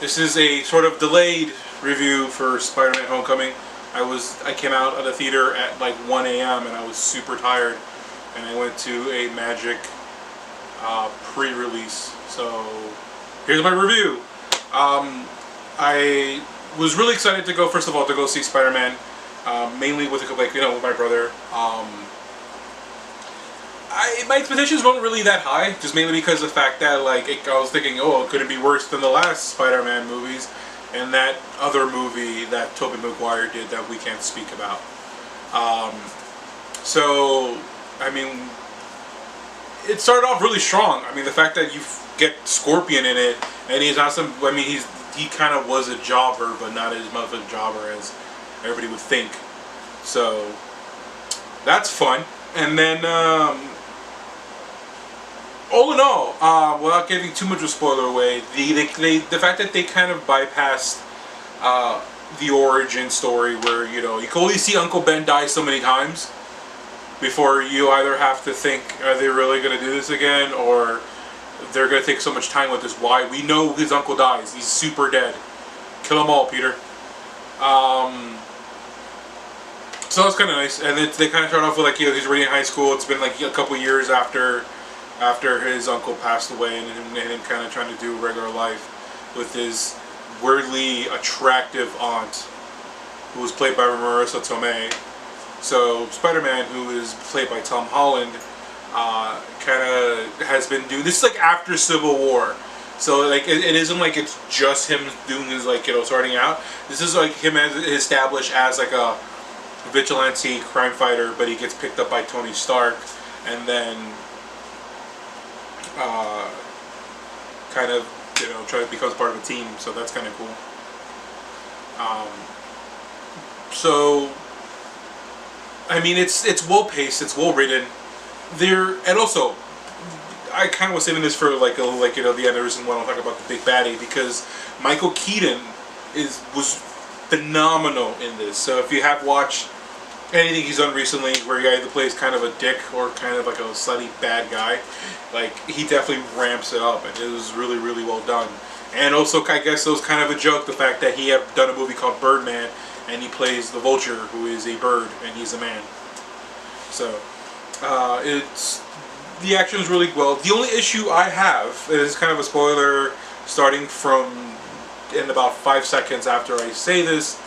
This is a sort of delayed review for Spider-Man Homecoming. I came out of the theater at like 1 a.m. and I was super tired, and I went to a Magic pre-release. So here's my review. I was really excited to go, first of all, to go see Spider-Man, mainly with with my brother. My expectations weren't really that high, just mainly because of the fact that I was thinking, oh, it couldn't be worse than the last Spider-Man movies, and that other movie that Tobey Maguire did that we can't speak about. So, I mean, it started off really strong. I mean, the fact that you get Scorpion in it, and he's not some. I mean, he kind of was a jobber, but not as much of a jobber as everybody would think. So that's fun. And then, all in all, without giving too much of a spoiler away, the fact that they kind of bypassed the origin story, where you can only see Uncle Ben die so many times before you either have to think, are they really going to do this again, or they're going to take so much time with this. Why? We know his uncle dies. He's super dead. Kill them all, Peter. So that's kind of nice. And they kind of start off with he's already in high school. It's been a couple years after his uncle passed away, and him kind of trying to do regular life with his weirdly attractive aunt, who was played by Marissa Tomei. So Spider-Man, who is played by Tom Holland, kind of has been doing this is after Civil War. So it isn't it's just him doing his starting out. This is him as established as a vigilante crime fighter, but he gets picked up by Tony Stark, and then kind of becomes part of a team. So that's kind of cool. So I mean, it's well paced, it's well written. And also, I kind of was saving this for the end of reason why I don't talk about the big baddie, because Michael Keaton was phenomenal in this. So if you have watched anything he's done recently, where he either plays kind of a dick or kind of a slightly bad guy, he definitely ramps it up, and it was really, really well done. And also, I guess it was kind of a joke, the fact that he had done a movie called Birdman, and he plays the Vulture, who is a bird, and he's a man. So, the action is really well. The only issue I have, and it's kind of a spoiler, starting from in about 5 seconds after I say this,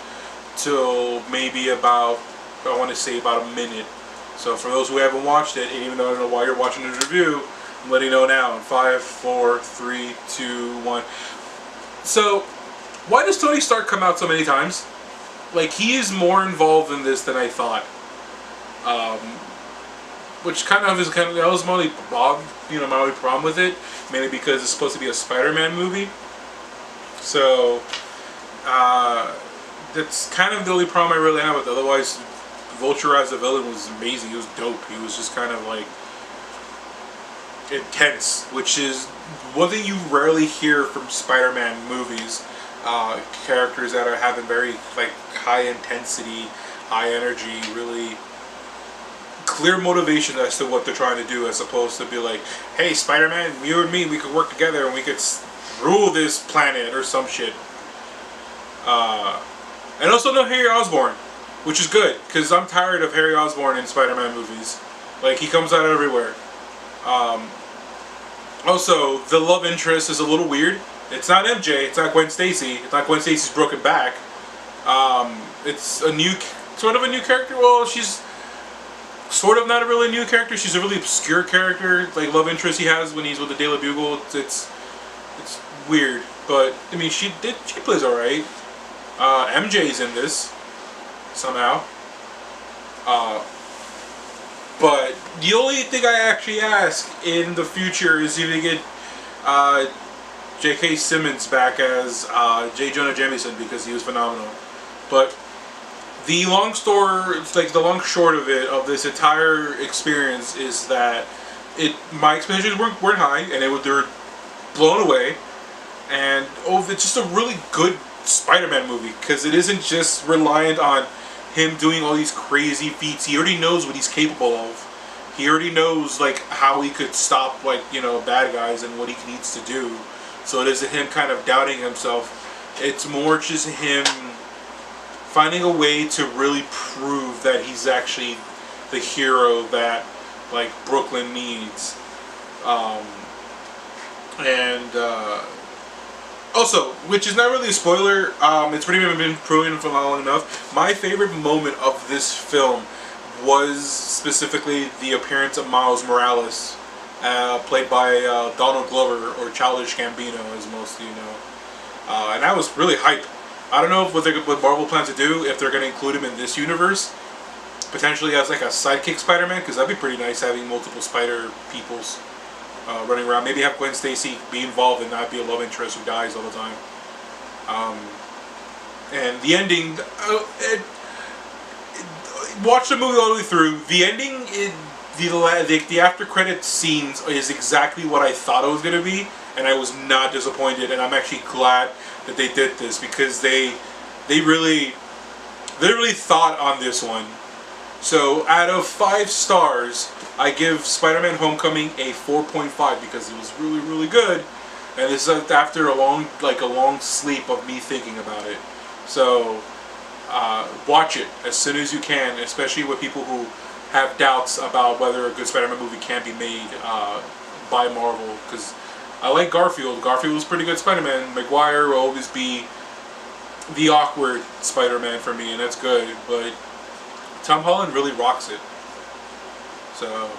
till maybe about, I want to say about a minute. So for those who haven't watched it, and even though I don't know why you're watching this review, I'm letting you know now in 5, 4, 3, 2, 1. So, why does Tony Stark come out so many times? He is more involved in this than I thought. Which that was my only problem with it, mainly because it's supposed to be a Spider-Man movie. So, that's kind of the only problem I really have with it. Otherwise, Vulture as a villain was amazing. He was dope. He was just kind of intense, which is one thing you rarely hear from Spider-Man movies. Characters that are having very high intensity, high energy, really clear motivation as to what they're trying to do, as opposed to be hey, Spider-Man, you and me, we could work together and we could rule this planet or some shit. And also no Harry Osborn, which is good, because I'm tired of Harry Osborn in Spider-Man movies. He comes out everywhere. Also, the love interest is a little weird. It's not MJ, it's not Gwen Stacy, it's not Gwen Stacy's broken back. It's sort of a new character. Well, she's sort of not a really new character. She's a really obscure character, love interest he has when he's with the Daily Bugle. It's weird, but I mean, she plays alright. MJ's in this somehow. But the only thing I actually ask in the future is if you get J.K. Simmons back as J. Jonah Jameson, because he was phenomenal. But the long short of it, of this entire experience, is that my expectations weren't high, and they were blown away. And it's just a really good Spider-Man movie, because it isn't just reliant on him doing all these crazy feats. He already knows what he's capable of. He already knows how he could stop bad guys and what he needs to do So it isn't him kind of doubting himself. It's more just him finding a way to really prove that he's actually the hero that like Brooklyn needs. Also, which is not really a spoiler, it's pretty much been proven for long enough. My favorite moment of this film was specifically the appearance of Miles Morales, played by Donald Glover, or Childish Gambino, as most of you know. And I was really hyped. I don't know what Marvel plans to do, if they're going to include him in this universe, potentially as like a sidekick Spider-Man, because that'd be pretty nice having multiple Spider peoples running around. Maybe have Gwen Stacy be involved and not be a love interest who dies all the time. And the ending, watch the movie all the way through. The ending, the after credits scenes is exactly what I thought it was going to be, and I was not disappointed. And I'm actually glad that they did this, because they really thought on this one. So out of 5 stars, I give Spider-Man Homecoming a 4.5 because it was really, really good. And this is after a long sleep of me thinking about it. So watch it as soon as you can, especially with people who have doubts about whether a good Spider-Man movie can be made by Marvel. Because I like Garfield. Garfield was pretty good Spider-Man. Maguire will always be the awkward Spider-Man for me, and that's good. But Tom Holland really rocks it. So,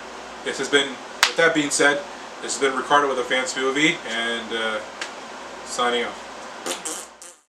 this has been, with that being said, this has been Ricardo with a Fans POV, and signing off.